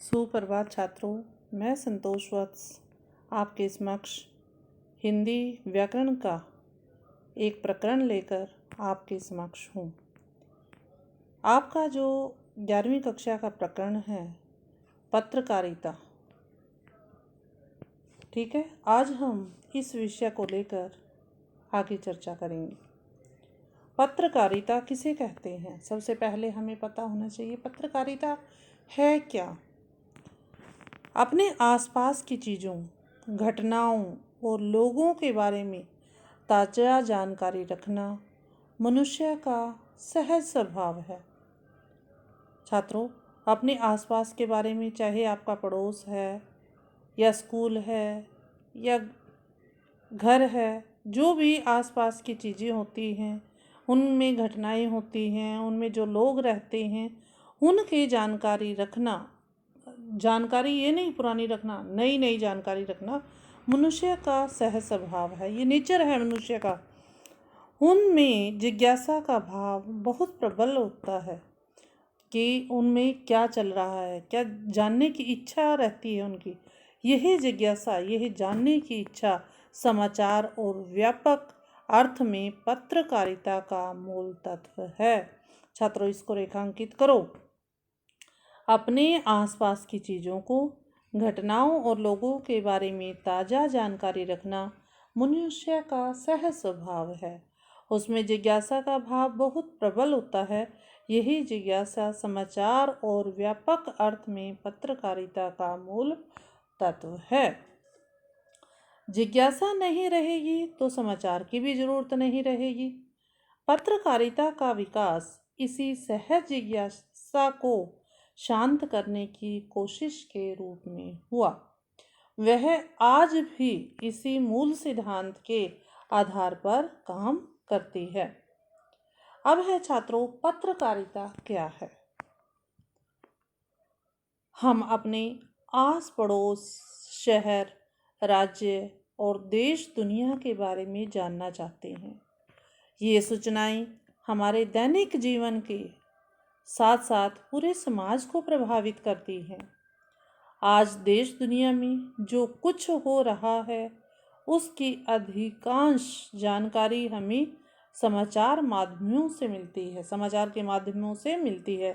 सुप्रभात छात्रों, मैं संतोष वत्स आपके समक्ष हिंदी व्याकरण का एक प्रकरण लेकर आपके समक्ष हूँ। आपका जो 11वीं कक्षा का प्रकरण है पत्रकारिता, ठीक है। आज हम इस विषय को लेकर आगे चर्चा करेंगे। पत्रकारिता किसे कहते हैं? सबसे पहले हमें पता होना चाहिए पत्रकारिता है क्या। अपने आसपास की चीज़ों, घटनाओं और लोगों के बारे में ताज़ा जानकारी रखना मनुष्य का सहज स्वभाव है। छात्रों, अपने आसपास के बारे में, चाहे आपका पड़ोस है या स्कूल है या घर है, जो भी आसपास की चीज़ें होती हैं, उनमें घटनाएं होती हैं, उनमें जो लोग रहते हैं, उनकी जानकारी रखना, जानकारी ये नहीं पुरानी रखना, नई नई जानकारी रखना मनुष्य का सहज स्वभाव है। ये नेचर है मनुष्य का। उनमें जिज्ञासा का भाव बहुत प्रबल होता है कि उनमें क्या चल रहा है, क्या जानने की इच्छा रहती है उनकी। यही जिज्ञासा, यही जानने की इच्छा समाचार और व्यापक अर्थ में पत्रकारिता का मूल तत्व है। छात्रों, इसको रेखांकित करो। अपने आसपास की चीज़ों को, घटनाओं और लोगों के बारे में ताज़ा जानकारी रखना मनुष्य का सहज स्वभाव है। उसमें जिज्ञासा का भाव बहुत प्रबल होता है। यही जिज्ञासा समाचार और व्यापक अर्थ में पत्रकारिता का मूल तत्व है। जिज्ञासा नहीं रहेगी तो समाचार की भी जरूरत नहीं रहेगी। पत्रकारिता का विकास इसी सहज जिज्ञासा को शांत करने की कोशिश के रूप में हुआ। वह आज भी इसी मूल सिद्धांत के आधार पर काम करती है। अब है छात्रों, पत्रकारिता क्या है। हम अपने आस पड़ोस, शहर, राज्य और देश दुनिया के बारे में जानना चाहते हैं। ये सूचनाएं हमारे दैनिक जीवन के साथ साथ पूरे समाज को प्रभावित करती हैं। आज देश दुनिया में जो कुछ हो रहा है उसकी अधिकांश जानकारी हमें समाचार माध्यमों से मिलती है, समाचार के माध्यमों से मिलती है।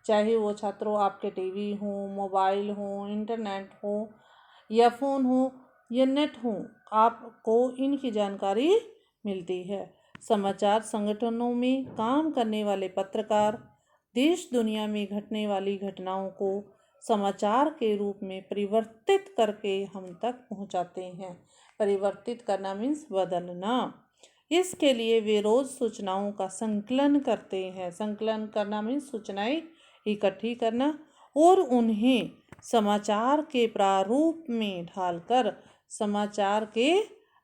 चाहे वो छात्रों आपके टीवी हो, मोबाइल हो, इंटरनेट हो या फ़ोन हो या नेट हो, आपको इनकी जानकारी मिलती है। समाचार संगठनों में काम करने वाले पत्रकार देश दुनिया में घटने वाली घटनाओं को समाचार के रूप में परिवर्तित करके हम तक पहुंचाते हैं। परिवर्तित करना मीन्स बदलना। इसके लिए वे रोज सूचनाओं का संकलन करते हैं। संकलन करना मीन्स सूचनाएं इकट्ठी करना और उन्हें समाचार के प्रारूप में ढालकर, समाचार के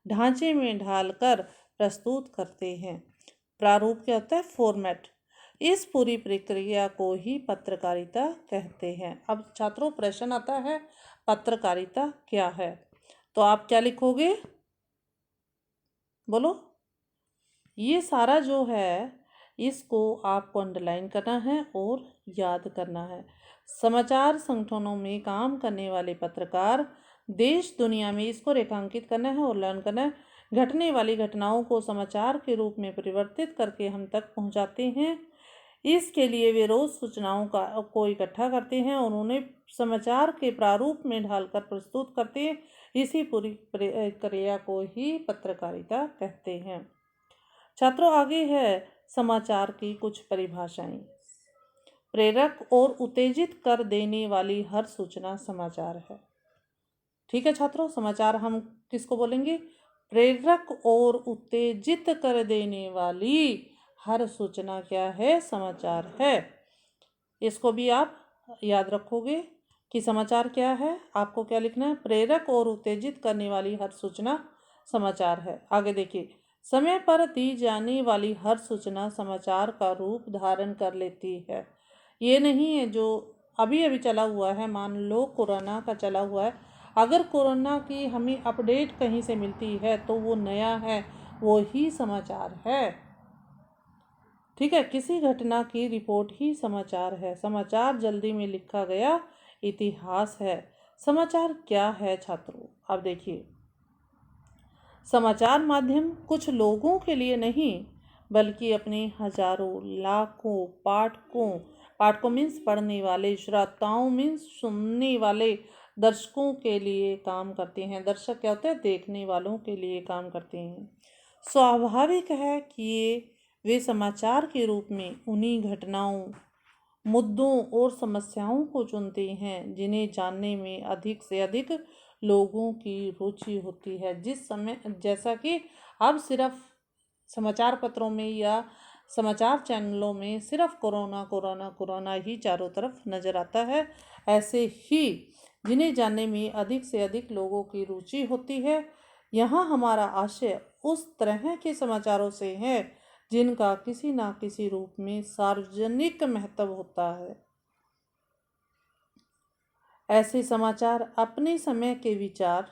ढांचे में ढालकर प्रस्तुत करते हैं। प्रारूप क्या होता है? फॉर्मेट। इस पूरी प्रक्रिया को ही पत्रकारिता कहते हैं। अब छात्रों, प्रश्न आता है पत्रकारिता क्या है, तो आप क्या लिखोगे? बोलो। ये सारा जो है इसको आपको अंडरलाइन करना है और याद करना है। समाचार संगठनों में काम करने वाले पत्रकार देश दुनिया में, इसको रेखांकित करना है और लर्न करना है। घटने वाली घटनाओं को समाचार के रूप में परिवर्तित करके हम तक पहुंचाते हैं। इसके लिए वे रोज सूचनाओं को इकट्ठा करते हैं और उन्हें समाचार के प्रारूप में ढालकर प्रस्तुत करते हैं। इसी पूरी प्रक्रिया को ही पत्रकारिता कहते हैं। छात्रों, आगे है समाचार की कुछ परिभाषाएं। प्रेरक और उत्तेजित कर देने वाली हर सूचना समाचार है। ठीक है छात्रों, समाचार हम किसको बोलेंगे? प्रेरक और उत्तेजित कर देने वाली हर सूचना क्या है? समाचार है। इसको भी आप याद रखोगे कि समाचार क्या है। आपको क्या लिखना है? प्रेरक और उत्तेजित करने वाली हर सूचना समाचार है। आगे देखिए, समय पर दी जाने वाली हर सूचना समाचार का रूप धारण कर लेती है। ये नहीं है जो अभी अभी चला हुआ है, मान लो कोरोना का चला हुआ है, अगर कोरोना की हमें अपडेट कहीं से मिलती है तो वो नया है, वो ही समाचार है। ठीक है, किसी घटना की रिपोर्ट ही समाचार है। समाचार जल्दी में लिखा गया इतिहास है। समाचार क्या है छात्रों? अब देखिए, समाचार माध्यम कुछ लोगों के लिए नहीं बल्कि अपने हजारों लाखों पाठकों मीन्स पढ़ने वाले, श्रोताओं मीन्स सुनने वाले, दर्शकों के लिए काम करते हैं। दर्शक क्या होते हैं? देखने वालों के लिए काम करते हैं। स्वाभाविक है कि वे समाचार के रूप में उन्हीं घटनाओं, मुद्दों और समस्याओं को चुनते हैं जिन्हें जानने में अधिक से अधिक लोगों की रुचि होती है। जिस समय जैसा कि अब सिर्फ समाचार पत्रों में या समाचार चैनलों में सिर्फ कोरोना कोरोना कोरोना ही चारों तरफ नज़र आता है, ऐसे ही जिन्हें जानने में अधिक से अधिक लोगों की रुचि होती है, यहाँ हमारा आशय उस तरह के समाचारों से है जिनका किसी न किसी रूप में सार्वजनिक महत्व होता है। ऐसे समाचार अपने समय के विचार,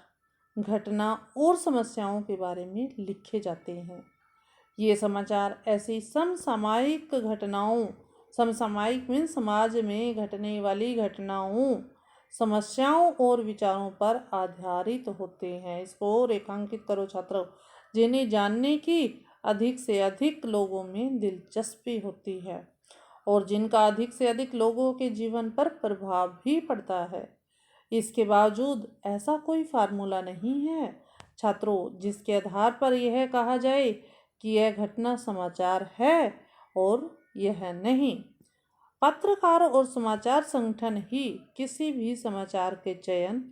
घटना और समस्याओं के बारे में लिखे जाते हैं। ये समाचार ऐसी समसामयिक घटनाओं, समसामयिक मीन्स समाज में घटने वाली घटनाओं, समस्याओं और विचारों पर आधारित होते हैं। इसको रेखांकित करो छात्रों। जिन्हें जानने की अधिक से अधिक लोगों में दिलचस्पी होती है और जिनका अधिक से अधिक लोगों के जीवन पर प्रभाव भी पड़ता है। इसके बावजूद ऐसा कोई फार्मूला नहीं है छात्रों जिसके आधार पर यह कहा जाए कि यह घटना समाचार है और यह नहीं। पत्रकार और समाचार संगठन ही किसी भी समाचार के चयन,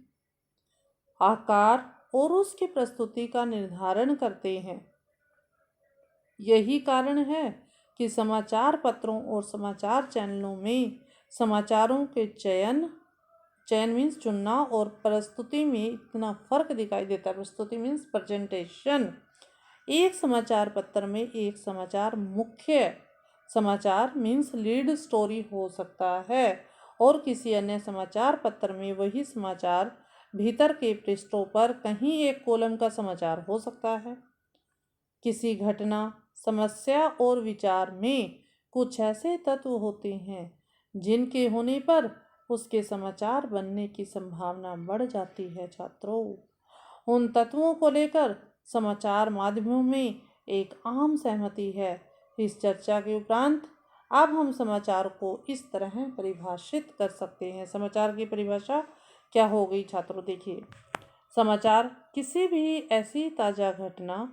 आकार और उसकी प्रस्तुति का निर्धारण करते हैं। यही कारण है कि समाचार पत्रों और समाचार चैनलों में समाचारों के चयन मीन्स चुनना और प्रस्तुति में इतना फर्क दिखाई देता है। प्रस्तुति मीन्स प्रेजेंटेशन। एक समाचार पत्र में एक समाचार मुख्य समाचार मीन्स लीड स्टोरी हो सकता है और किसी अन्य समाचार पत्र में वही समाचार भीतर के पृष्ठों पर कहीं एक कॉलम का समाचार हो सकता है। किसी घटना, समस्या और विचार में कुछ ऐसे तत्व होते हैं जिनके होने पर उसके समाचार बनने की संभावना बढ़ जाती है छात्रों। उन तत्वों को लेकर समाचार माध्यमों में एक आम सहमति है। इस चर्चा के उपरांत अब हम समाचार को इस तरह परिभाषित कर सकते हैं। समाचार की परिभाषा क्या हो गई छात्रों? देखिए, समाचार किसी भी ऐसी ताज़ा घटना,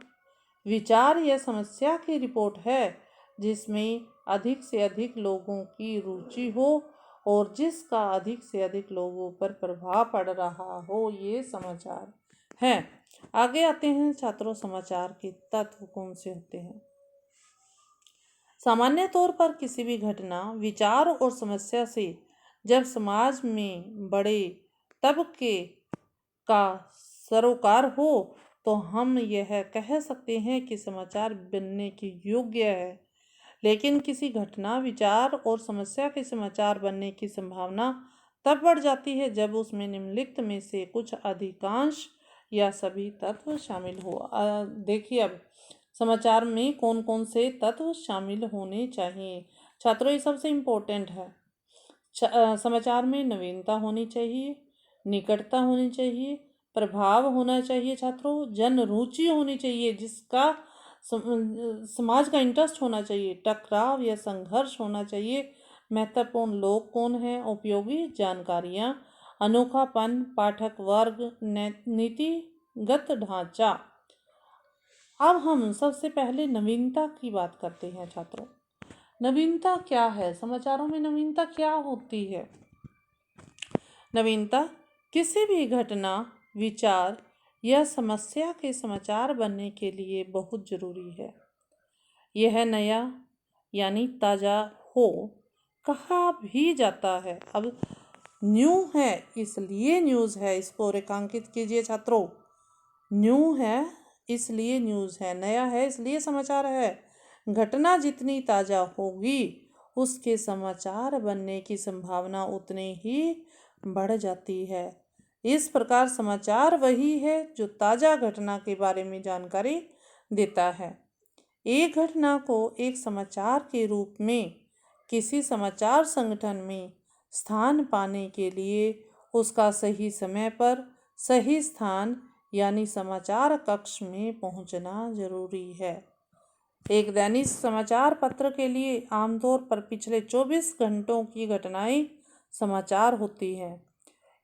विचार या समस्या की रिपोर्ट है जिसमें अधिक से अधिक लोगों की रुचि हो और जिसका अधिक से अधिक लोगों पर प्रभाव पड़ रहा हो, ये समाचार है। आगे आते हैं छात्रों, समाचार के तत्व कौन से होते हैं? सामान्य तौर पर किसी भी घटना, विचार और समस्या से जब समाज में बड़े तबके का सरोकार हो तो हम यह कह सकते हैं कि समाचार बनने के योग्य है। लेकिन किसी घटना, विचार और समस्या के समाचार बनने की संभावना तब बढ़ जाती है जब उसमें निम्नलिखित में से कुछ, अधिकांश या सभी तत्व शामिल हो। देखिए, अब समाचार में कौन कौन से तत्व शामिल होने चाहिए छात्रों, ये सबसे इम्पोर्टेंट है। समाचार में नवीनता होनी चाहिए, निकटता होनी चाहिए, प्रभाव होना चाहिए छात्रों, जन रुचि होनी चाहिए जिसका समाज का इंटरेस्ट होना चाहिए, टकराव या संघर्ष होना चाहिए, महत्वपूर्ण लोग कौन हैं, उपयोगी जानकारियाँ, अनोखापन, पाठक वर्ग, नीतिगत ढांचा। अब हम सबसे पहले नवीनता की बात करते हैं छात्रों। नवीनता क्या है? समाचारों में नवीनता क्या होती है? नवीनता किसी भी घटना, विचार या समस्या के समाचार बनने के लिए बहुत जरूरी है। यह नया यानी ताज़ा हो कहा भी जाता है। अब न्यू है इसलिए न्यूज़ है, इसको रेखांकित कीजिए छात्रों। न्यू है इसलिए न्यूज़ है, नया है इसलिए समाचार है। घटना जितनी ताज़ा होगी उसके समाचार बनने की संभावना उतनी ही बढ़ जाती है। इस प्रकार समाचार वही है जो ताज़ा घटना के बारे में जानकारी देता है। एक घटना को एक समाचार के रूप में किसी समाचार संगठन में स्थान पाने के लिए उसका सही समय पर सही स्थान यानी समाचार कक्ष में पहुंचना जरूरी है। एक दैनिक समाचार पत्र के लिए आमतौर पर पिछले 24 घंटों की घटनाएं समाचार होती हैं।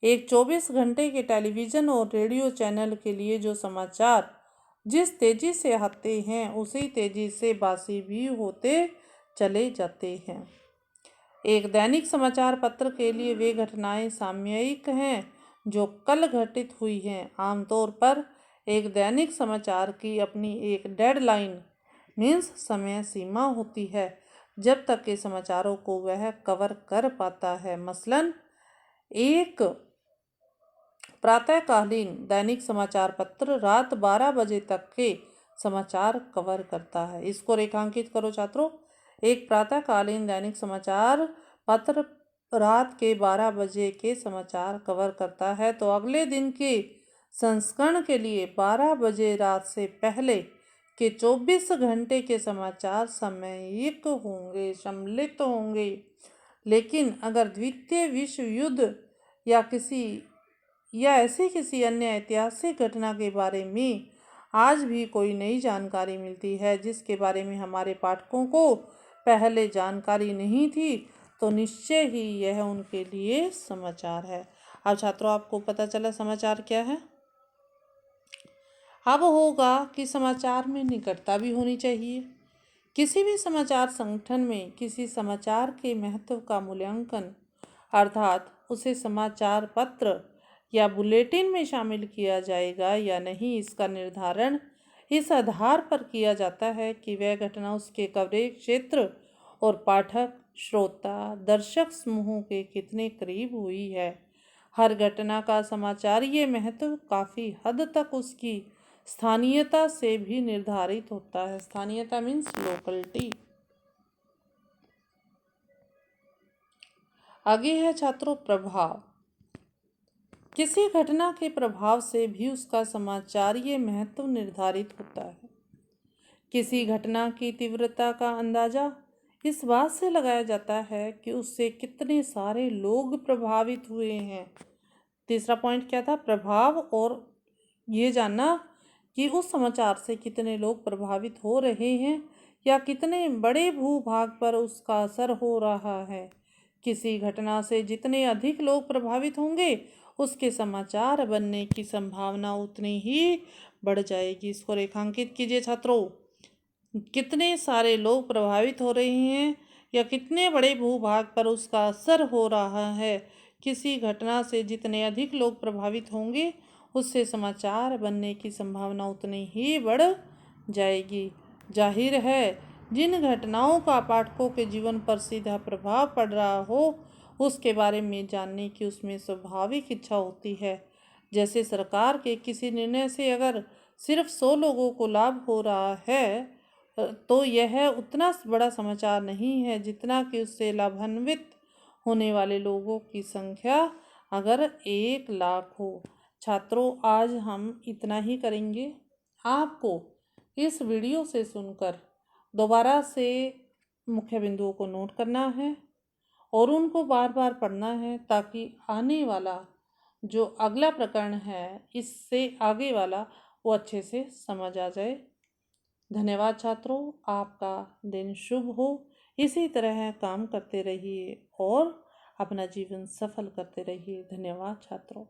एक 24 घंटे के टेलीविज़न और रेडियो चैनल के लिए जो समाचार जिस तेज़ी से आते हैं उसी तेज़ी से बासी भी होते चले जाते हैं। एक दैनिक समाचार पत्र के लिए वे घटनाएं सामयिक हैं जो कल घटित हुई हैं। आमतौर पर एक दैनिक समाचार की अपनी एक डेडलाइन मीन्स समय सीमा होती है जब तक के समाचारों को वह कवर कर पाता है। मसलन एक प्रातःकालीन दैनिक समाचार पत्र रात 12 बजे तक के समाचार कवर करता है। इसको रेखांकित करो छात्रों। एक प्रातःकालीन दैनिक समाचार पत्र रात के 12 बजे के समाचार कवर करता है तो अगले दिन के संस्करण के लिए 12 बजे रात से पहले के 24 घंटे के समाचार सामयिक होंगे, सम्मिलित होंगे। लेकिन अगर द्वितीय विश्व युद्ध या ऐसी किसी अन्य ऐतिहासिक घटना के बारे में आज भी कोई नई जानकारी मिलती है जिसके बारे में हमारे पाठकों को पहले जानकारी नहीं थी तो निश्चय ही यह उनके लिए समाचार है। अब छात्रों आपको पता चला समाचार क्या है। अब होगा कि समाचार में निकटता भी होनी चाहिए। किसी भी समाचार संगठन में किसी समाचार के महत्व का मूल्यांकन अर्थात उसे समाचार पत्र या बुलेटिन में शामिल किया जाएगा या नहीं इसका निर्धारण इस आधार पर किया जाता है कि वह घटना उसके कवरेज क्षेत्र और पाठक, श्रोता, दर्शक समूहों के कितने करीब हुई है। हर घटना का समाचारीय महत्व काफ़ी हद तक उसकी स्थानीयता से भी निर्धारित होता है। स्थानीयता मीन्स लोकलिटी। आगे है छात्रों प्रभाव। किसी घटना के प्रभाव से भी उसका समाचारीय महत्व निर्धारित होता है। किसी घटना की तीव्रता का अंदाजा इस बात से लगाया जाता है कि उससे कितने सारे लोग प्रभावित हुए हैं। तीसरा पॉइंट क्या था, प्रभाव, और ये जानना कि उस समाचार से कितने लोग प्रभावित हो रहे हैं या कितने बड़े भूभाग पर उसका असर हो रहा है। किसी घटना से जितने अधिक लोग प्रभावित होंगे उसके समाचार बनने की संभावना उतनी ही बढ़ जाएगी। इसको रेखांकित कीजिए छात्रों। कितने सारे लोग प्रभावित हो रहे हैं या कितने बड़े भूभाग पर उसका असर हो रहा है। किसी घटना से जितने अधिक लोग प्रभावित होंगे उससे समाचार बनने की संभावना उतनी ही बढ़ जाएगी। जाहिर है जिन घटनाओं का पाठकों के जीवन पर सीधा प्रभाव पड़ रहा हो उसके बारे में जानने की उसमें स्वाभाविक इच्छा होती है। जैसे सरकार के किसी निर्णय से अगर सिर्फ 100 लोगों को लाभ हो रहा है तो यह उतना बड़ा समाचार नहीं है जितना कि उससे लाभान्वित होने वाले लोगों की संख्या अगर 1 लाख हो। छात्रों आज हम इतना ही करेंगे। आपको इस वीडियो से सुनकर दोबारा से मुख्य बिंदुओं को नोट करना है और उनको बार बार पढ़ना है ताकि आने वाला जो अगला प्रकरण है इससे आगे वाला वो अच्छे से समझ आ जाए। धन्यवाद छात्रों, आपका दिन शुभ हो। इसी तरह काम करते रहिए और अपना जीवन सफल करते रहिए। धन्यवाद छात्रों।